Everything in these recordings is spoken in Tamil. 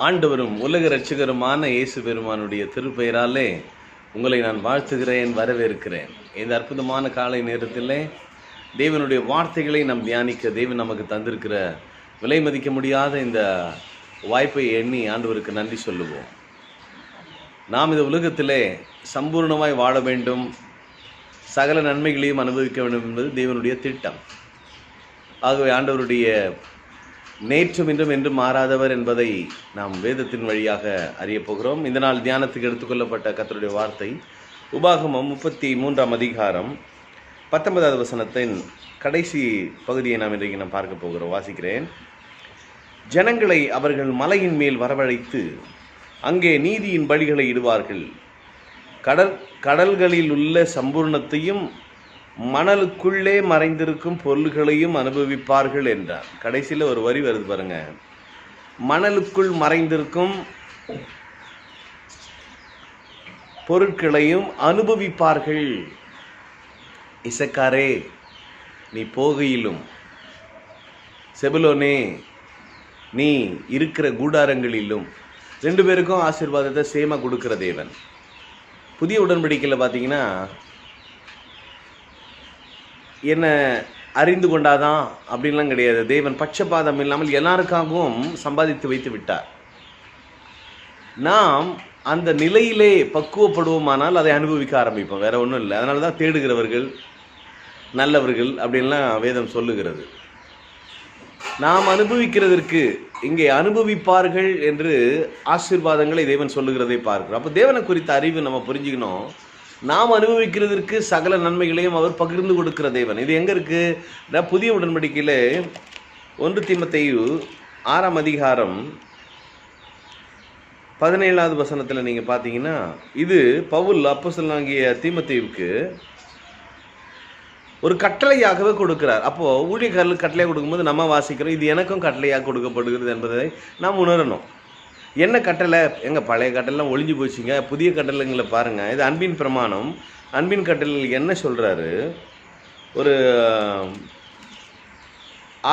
ஆண்டவரும் உலக இரட்சகருமான இயேசு பெருமானுடைய திருப்பெயராலே உங்களை நான் வாழ்த்துகிறேன், வரவேற்கிறேன். இந்த அற்புதமான காலை நேரத்தில் தேவனுடைய வார்த்தைகளை நாம் தியானிக்க தேவன் நமக்கு தந்திருக்கிற விலை மதிக்க முடியாத இந்த வாய்ப்பை எண்ணி ஆண்டவருக்கு நன்றி சொல்லுவோம். நாம் இந்த உலகத்திலே சம்பூர்ணமாய் வாழ வேண்டும், சகல நன்மைகளையும் அனுபவிக்க வேண்டும் என்பது தேவனுடைய திட்டம். ஆகவே ஆண்டவருடைய நேற்றும் இன்றும் என்றும் மாறாதவர் என்பதை நாம் வேதத்தின் வழியாக அறியப் போகிறோம். இந்த நாள் தியானத்துக்கு எடுத்துக்கொள்ளப்பட்ட கர்த்தருடைய வார்த்தை உபாகமம் 33ஆம் அதிகாரம் 19வது வசனத்தின் கடைசி பகுதியை நாம் இன்றைக்கு பார்க்க போகிறோம். வாசிக்கிறேன். ஜனங்களை அவர்கள் மலையின் மேல் வரவழைத்து அங்கே நீதியின் பலிகளை இடுவார்கள், கடல்களில் உள்ள சம்பூர்ணத்தையும் மணலுக்குள்ளே மறைந்திருக்கும் பொருள்களையும் அனுபவிப்பார்கள் என்றார். கடைசியில் ஒரு வரி வருது பாருங்க, மணலுக்குள் மறைந்திருக்கும் பொருட்களையும் அனுபவிப்பார்கள். இசக்காரே நீ போகையிலும், செபுலோனே நீ இருக்கிற கூடாரங்களிலும், ரெண்டு பேருக்கும் ஆசீர்வாதத்தை சேமா கொடுக்கிற தேவன். புதிய உடன்படிக்கையில் பார்த்தீங்கன்னா என்ன அறிந்து கொண்டாதான் அப்படின்லாம் கிடையாது. தேவன் பட்சபாதம் இல்லாமல் எல்லாருக்காகவும் சம்பாதித்து வைத்து விட்டார். நாம் அந்த நிலையிலே பக்குவப்படுவோமானால் அதை அனுபவிக்க ஆரம்பிப்போம், வேற ஒன்றும் இல்லை. அதனால தான் தேடுகிறவர்கள் நல்லவர்கள் அப்படின்லாம் வேதம் சொல்லுகிறது. நாம் அனுபவிக்கிறதற்கு இங்கே அனுபவிப்பார்கள் என்று ஆசீர்வாதங்களை தேவன் சொல்லுகிறதை பார்க்கிறோம். அப்போ தேவனை குறித்த அறிவு நம்ம புரிஞ்சுக்கணும். நாம் அனுபவிக்கிறதற்கு சகல நன்மைகளையும் அவர் பகிர்ந்து கொடுக்கிற தேவன். இது எங்கே இருக்குது? புதிய உடன்படிக்கையில் 1 தீமோத்தேயு 6ஆம் அதிகாரம் 17வது வசனத்தில் நீங்கள் பார்த்தீங்கன்னா, இது பவுல் அப்போஸ்தலனாகிய தீமோத்தேயுவுக்கு ஒரு கட்டளையாகவே கொடுக்கிறார். அப்போது ஊழியக்காரர்களுக்கு கட்டளையாக கொடுக்கும்போது நம்ம வாசிக்கிறோம், இது எனக்கும் கட்டளையாக கொடுக்கப்படுகிறது என்பதை நாம் உணரணும். என்ன கட்டளை? எங்கள் பழைய கட்டளைலாம் ஒழிஞ்சு போச்சுங்க, புதிய கட்டளைங்களை பாருங்கள். இது அன்பின் பிரமாணம். அன்பின் கட்டளையில் என்ன சொல்கிறாரு? ஒரு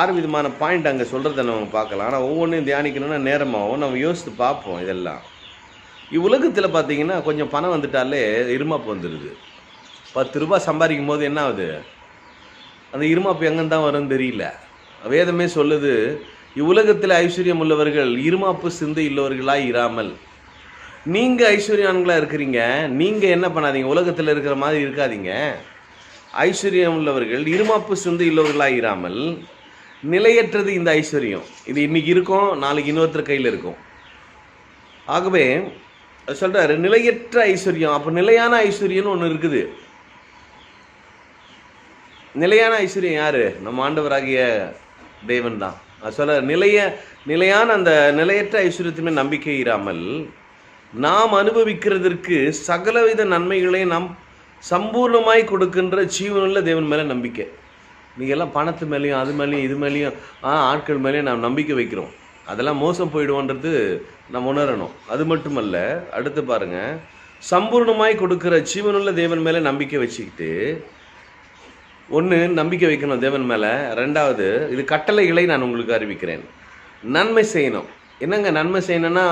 6 விதமான பாயிண்ட் அங்கே சொல்கிறத நம்ம பார்க்கலாம். ஆனால் ஒவ்வொன்றையும் தியானிக்கணும்னா நேரமாகவும் நம்ம யோசித்து பார்ப்போம். இதெல்லாம் இவ்வுலகத்தில் பார்த்தீங்கன்னா கொஞ்சம் பணம் வந்துட்டாலே இருமாப்பு வந்துடுது. 10 ரூபாய் சம்பாதிக்கும் போது என்ன ஆகுது? அந்த இருமாப்பு எங்கேன்னு தான் வரும்னு தெரியல. வேதமே சொல்லுது, இவ்வுலகத்தில் ஐஸ்வர்யம் உள்ளவர்கள் இருமாப்பு சிந்தை இல்லவர்களாக இராமல். நீங்கள் ஐஸ்வர்யான்களாக இருக்கிறீங்க, நீங்கள் என்ன பண்ணாதீங்க, உலகத்தில் இருக்கிற மாதிரி இருக்காதீங்க. ஐஸ்வர்யம் உள்ளவர்கள் இருமாப்பு சிந்தை இல்லவர்களாக இராமல், நிலையற்றது இந்த ஐஸ்வர்யம். இது இன்றைக்கி இருக்கும், நாளைக்கு இன்னொருத்தர் கையில் இருக்கும். ஆகவே சொல்கிறாரு நிலையற்ற ஐஸ்வர்யம். அப்போ நிலையான ஐஸ்வர்யம்னு ஒன்று இருக்குது. நிலையான ஐஸ்வர்யம் யார்? நம்ம ஆண்டவராகிய தேவன் தான். சொல்ல நிலையான அந்த நிலையற்ற ஐஸ்வர்யத்துமே நம்பிக்கை இராமல், நாம் அனுபவிக்கிறதற்கு சகலவித நன்மைகளை நாம் சம்பூர்ணமாய் கொடுக்கின்ற ஜீவனுள்ள தேவன் மேலே நம்பிக்கை. நீங்கள்லாம் பணத்து மேலேயும் அது மேலேயும் இது மேலேயும் ஆட்கள் மேலேயும் நாம் நம்பிக்கை வைக்கிறோம். அதெல்லாம் மோசம் போயிடுவோன்றது நம்ம உணரணும். அது மட்டுமல்ல, அடுத்து பாருங்கள், சம்பூர்ணமாய் கொடுக்குற ஜீவனுள்ள தேவன் மேலே நம்பிக்கை வச்சுக்கிட்டு, ஒன்று நம்பிக்கை வைக்கணும் தேவன் மேலே. ரெண்டாவது, இது கட்டளைகளை நான் உங்களுக்கு அறிவிக்கிறேன். நன்மை செய்யணும். என்னங்க நன்மை செய்யணும்னா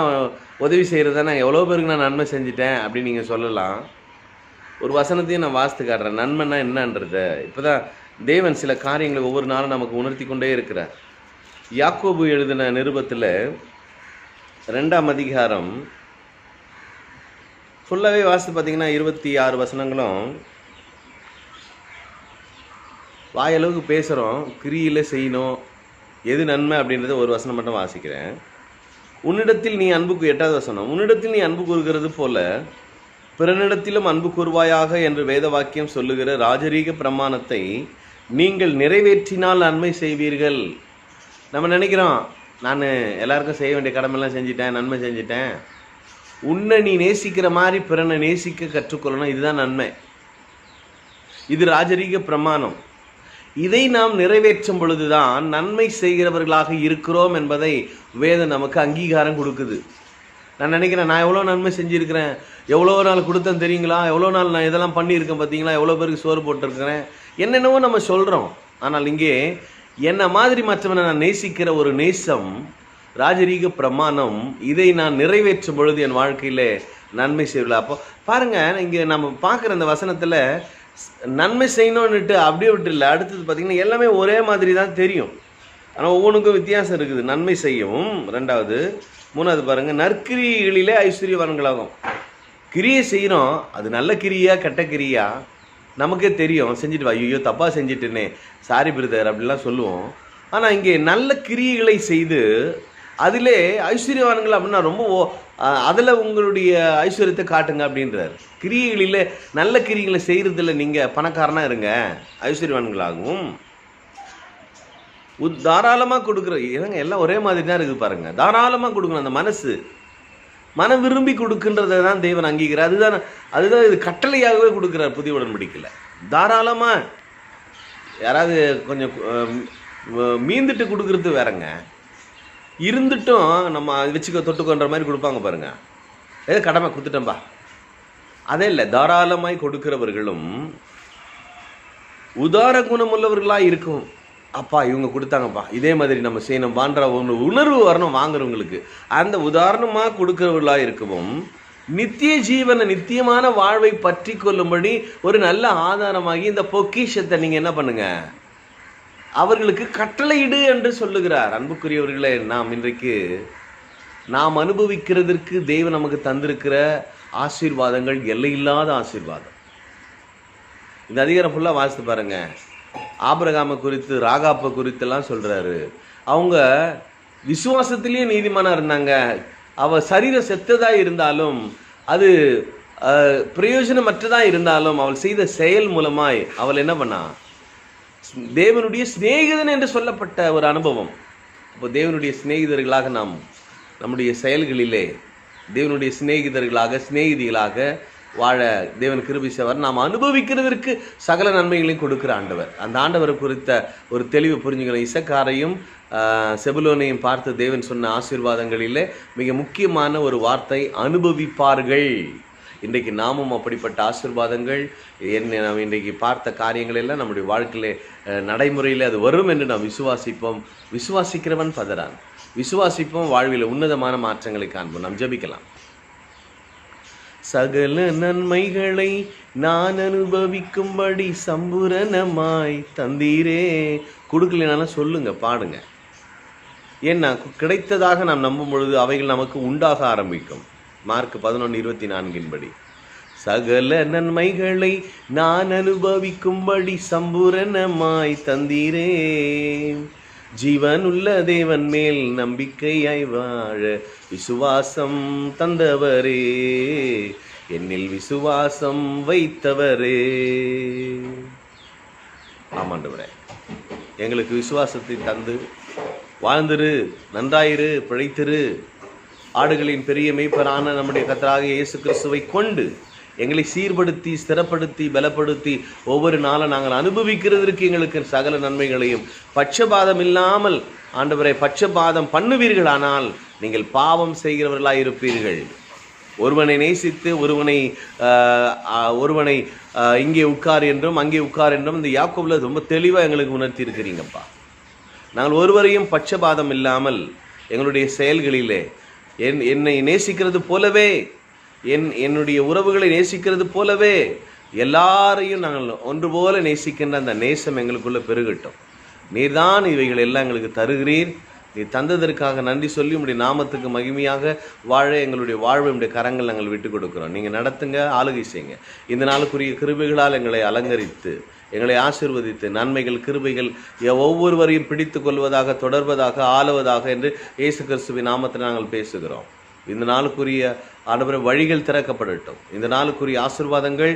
உதவி செய்கிறது தானே. எவ்வளோ பேருக்கு நான் நன்மை செஞ்சுட்டேன் அப்படின்னு நீங்கள் சொல்லலாம். ஒரு வசனத்தையும் நான் வாசித்து காட்டுறேன், நன்மைன்னா என்னன்றத. இப்போ தான் தேவன் சில காரியங்களை ஒவ்வொரு நாளும் நமக்கு உணர்த்தி கொண்டே இருக்கிறார். யாக்கோபு எழுதின நிருபத்தில் 2ஆம் அதிகாரம் ஃபுல்லாகவே வாசித்து பார்த்தீங்கன்னா 26 வசனங்களும் வாயளவுக்கு பேசுகிறோம், கிரியில் செய்யணும், எது நன்மை அப்படின்றத ஒரு வசனம் மட்டும் வாசிக்கிறேன். உன்னிடத்தில் நீ அன்புக்கு 8வது வசனம், உன்னிடத்தில் நீ அன்பு கூறுகிறது போல பிறனிடத்திலும் அன்பு கூறுவாயாக என்று வேத வாக்கியம் சொல்லுகிற ராஜரீக பிரமாணத்தை நீங்கள் நிறைவேற்றினால் நன்மை செய்வீர்கள். நம்ம நினைக்கிறோம், நான் எல்லாருக்கும் செய்ய வேண்டிய கடமைலாம் செஞ்சிட்டேன், நன்மை செஞ்சிட்டேன். உன்னை நீ நேசிக்கிற மாதிரி பிறனை நேசிக்க கற்றுக்கொள்ளணும், இதுதான் நன்மை. இது ராஜரீக பிரமாணம். இதை நாம் நிறைவேற்றும் பொழுதுதான் நன்மை செய்கிறவர்களாக இருக்கிறோம் என்பதை வேதம் நமக்கு அங்கீகாரம் கொடுக்குது. நான் நினைக்கிறேன், நான் எவ்வளோ நன்மை செஞ்சுருக்கிறேன், எவ்வளோ நாள் கொடுத்தேன் தெரியுங்களா, எவ்வளோ நாள் நான் இதெல்லாம் பண்ணியிருக்கேன் பார்த்தீங்களா, எவ்வளோ பேருக்கு சோறு போட்டிருக்கிறேன், என்னென்னவோ நம்ம சொல்கிறோம். ஆனால் இங்கே என்னை மாதிரி மற்றவனை நான் நேசிக்கிற ஒரு நேசம் ராஜரீக பிரமாணம், இதை நான் நிறைவேற்றும் பொழுது என் வாழ்க்கையிலே நன்மை செய்யல. அப்போ பாருங்க, இங்கே நம்ம பார்க்குற அந்த வசனத்தில் நன்மை செய்யணும்னுட்டு அப்படியே விட்டுல. அடுத்தது பார்த்தீங்கன்னா எல்லாமே ஒரே மாதிரி தான் தெரியும், ஆனால் ஒவ்வொன்றுக்கும் வித்தியாசம் இருக்குது. நன்மை செய்யவும், ரெண்டாவது, மூணாவது பாருங்கள், நற்கிரிகளிலே ஐஸ்வர்யவான்களாகும். கிரியை செய்யணும், அது நல்ல கிரியா கெட்ட கிரியா நமக்கே தெரியும். செஞ்சுட்டு வா, ஐயோ தப்பாக செஞ்சுட்டுனே சாரி பிரதர் அப்படிலாம் சொல்லுவோம். ஆனால் இங்கே நல்ல கிரியைகளை செய்து அதிலே ஐஸ்வர்யவான்கள் அப்படின்னா ரொம்ப அதில் உங்களுடைய ஐஸ்வர்யத்தை காட்டுங்க அப்படின்றார். கிரியைகளில் நல்ல கிரியைகளை செய்கிறதில்ல நீங்கள் பணக்காரனாக இருங்க, ஐஸ்வர்யவான்களாகவும். தாராளமாக கொடுக்குற ஏங்க எல்லாம் ஒரே மாதிரி தான் இருக்குது பாருங்கள். தாராளமாக கொடுக்கணும். அந்த மன விரும்பி கொடுக்குன்றதை தான் தேவன் அங்கீகிறார். அதுதான் இது கட்டளையாகவே கொடுக்குறார் புதிய உடன்படிக்கையில். தாராளமாக யாராவது கொஞ்சம் மீந்துட்டு கொடுக்குறது வேறங்க, இருந்துட்டும் நம்ம வச்சுக்க தொட்டுக்கொன்ற மாதிரி கொடுப்பாங்க பாருங்க. ஏதோ கடமை கொடுத்துட்டோம்பா, அதே இல்லை. தாராளமாய் கொடுக்கிறவர்களும் உதார குணமுள்ளவர்களாக இருக்கும். அப்பா இவங்க கொடுத்தாங்கப்பா, இதே மாதிரி நம்ம செய்யணும்பான்ற ஒரு உணர்வு வரணும் வாங்குறவங்களுக்கு. அந்த உதாரணமாக கொடுக்கிறவர்களாக இருக்கவும், நித்திய ஜீவனை நித்தியமான வாழ்வை பற்றி கொள்ளும்படி ஒரு நல்ல ஆதாரமாகி இந்த பொக்கிஷத்தை நீங்கள் என்ன பண்ணுங்க, அவர்களுக்கு கட்டளையிடு என்று சொல்லுகிறார். அன்புக்குரியவர்களே, நாம் இன்றைக்கு நாம் அனுபவிக்கிறதற்கு தேவன் நமக்கு தந்திருக்கிற ஆசீர்வாதங்கள் எல்லையில்லாத ஆசீர்வாதம். இந்த அதிகாரம் ஃபுல்லாக வாசித்து பாருங்க. ஆபிரகாமை குறித்து, ராகாப்பை குறித்தெல்லாம் சொல்கிறாரு. அவங்க விசுவாசத்திலேயே நீதிமானாக இருந்தாங்க. அவள் சரீரம் செத்ததாக இருந்தாலும், அது பிரயோஜனமற்றதாக இருந்தாலும், அவள் செய்த செயல் மூலமாய் அவள் என்ன பண்ணா, தேவனுடைய சிநேகிதன் என்று சொல்லப்பட்ட ஒரு அனுபவம். அப்போ தேவனுடைய சிநேகிதர்களாக நாம் நம்முடைய செயல்களிலே தேவனுடைய சிநேகிதிகளாக வாழ தேவன் கிருபை செய்வார். நாம் அனுபவிக்கிறதற்கு சகல நன்மைகளையும் கொடுக்கிற ஆண்டவர். அந்த ஆண்டவரை குறித்த ஒரு தெளிவு புரிஞ்சுக்கணும். இசக்காரையும் செபுலோனையும் பார்த்து தேவன் சொன்ன ஆசீர்வாதங்களிலே மிக முக்கியமான ஒரு வார்த்தை அனுபவிப்பார்கள். இன்றைக்கு நாமும் அப்படிப்பட்ட ஆசீர்வாதங்கள் நாம் இன்றைக்கு பார்த்த காரியங்கள் எல்லாம் நம்முடைய வாழ்க்கையிலே நடைமுறையில் அது வரும் என்று நாம் விசுவாசிப்போம். விசுவாசிக்கிறவன் பதறான். விசுவாசிப்போம், வாழ்வில் உன்னதமான மாற்றங்களை காண்போம். நாம் ஜெபிக்கலாம். சகல நன்மைகளை நான் அனுபவிக்கும்படி சம்பூரணமாய் தந்தீரே. கொடுக்கலனாலும் சொல்லுங்க, பாடுங்க. ஏன்னா கிடைத்ததாக நாம் நம்பும் பொழுது அவைகள் நமக்கு உண்டாக ஆரம்பிக்கும். மார்க் 11:24 சகல நன்மைகளை நான் அனுபவிக்கும்படி சம்பூரணமாய் தந்தீரே. ஜீவனுள்ள தேவன் மேல் நம்பிக்கையாய் வாழ விசுவாசம் தந்தவரே, என்னில் விசுவாசம் வைத்தவரே. ஆமாண்டவரே, எங்களுக்கு விசுவாசத்தை தந்து வாழ்ந்திரு, நன்றாயிரு, பிழைத்திரு. ஆடுகளின் பெரிய மேய்ப்பரான நம்முடைய கர்த்தராகிய இயேசு கிறிஸ்துவை கொண்டு எங்களை சீர்படுத்தி, ஸ்திரப்படுத்தி, பலப்படுத்தி ஒவ்வொரு நாளும் நாங்கள் அனுபவிக்கிறதற்கு எங்களுக்கு சகல நன்மைகளையும் பட்சபாதம் இல்லாமல் ஆண்டவரை பட்சபாதம் பண்ணுவீர்களானால் நீங்கள் பாவம் செய்கிறவர்களாக இருப்பீர்கள். ஒருவனை நேசித்து ஒருவனை இங்கே உட்கார் என்றும் அங்கே உட்கார் என்றும் இந்த யாக்கோபில் ரொம்ப தெளிவாக எங்களுக்கு உணர்த்தி இருக்கிறீங்கப்பா. நாங்கள் ஒருவரையும் பட்சபாதம் இல்லாமல் எங்களுடைய செயல்களிலே என்னை நேசிக்கிறது போலவே, என்னுடைய உறவுகளை நேசிக்கிறது போலவே எல்லாரையும் நாங்கள் ஒன்று போல நேசிக்கின்ற அந்த நேசம் எங்களுக்குள்ள பெருகட்டும். நீர்தான் இவைகள் எல்லாம் எங்களுக்கு தருகிறீர். நீ தந்ததற்காக நன்றி சொல்லி உங்களுடைய நாமத்துக்கு மகிமையாக வாழ எங்களுடைய வாழ்வை உடைய கரங்கள் நாங்கள் விட்டு கொடுக்குறோம். நீங்கள் நடத்துங்க, ஆளுகை செய்யுங்க. இந்த நாளுக்குரிய கிருபைகளால் எங்களை அலங்கரித்து, எங்களை ஆசீர்வதித்து, நன்மைகள் கிருபைகள் ஒவ்வொருவரையும் பிடித்து கொள்வதாக, தொடர்வதாக, ஆளுவதாக என்று இயேசு கிறிஸ்துவின் நாமத்தில் நாங்கள் பேசுகிறோம். இந்த நாளுக்குரிய ஆண்டவரே வழிகள் திறக்கப்படட்டும். இந்த நாளுக்குரிய ஆசீர்வாதங்கள்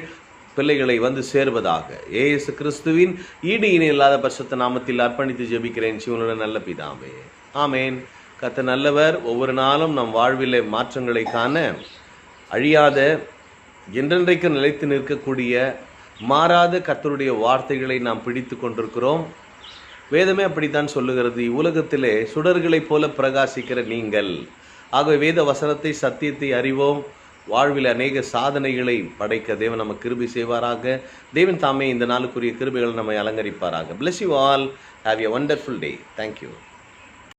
பிள்ளைகளை வந்து சேர்வதாக இயேசு கிறிஸ்துவின் ஈடு இணை இல்லாத பரிசுத்த நாமத்தில் அர்ப்பணித்து ஜெபிக்கிறேன் ஜீவனுடன் நல்ல பிதாவே, ஆமேன். கர்த்தர் நல்லவர். ஒவ்வொரு நாளும் நம் வாழ்விலே மாற்றங்களை காண அழியாத, என்றென்றைக்கு நிலைத்து நிற்கக்கூடிய மாறாத கர்த்தருடைய வார்த்தைகளை நாம் பிடித்து கொண்டிருக்கிறோம். வேதமே அப்படித்தான் சொல்லுகிறது. இவ்வுலகத்திலே சுடர்களைப் போல பிரகாசிக்கிற நீங்கள். ஆகவே வேத வசனத்தை, சத்தியத்தை அறிவோம். வாழ்வில் அநேக சாதனைகளை படைக்க தேவன் நமக்கு கிருபை செய்வாராக. தேவன் தாமே இந்த நாளுக்குரிய கிருபைகளை நம்மை அலங்கரிப்பாராக. Bless you all. Have a wonderful day. Thank you.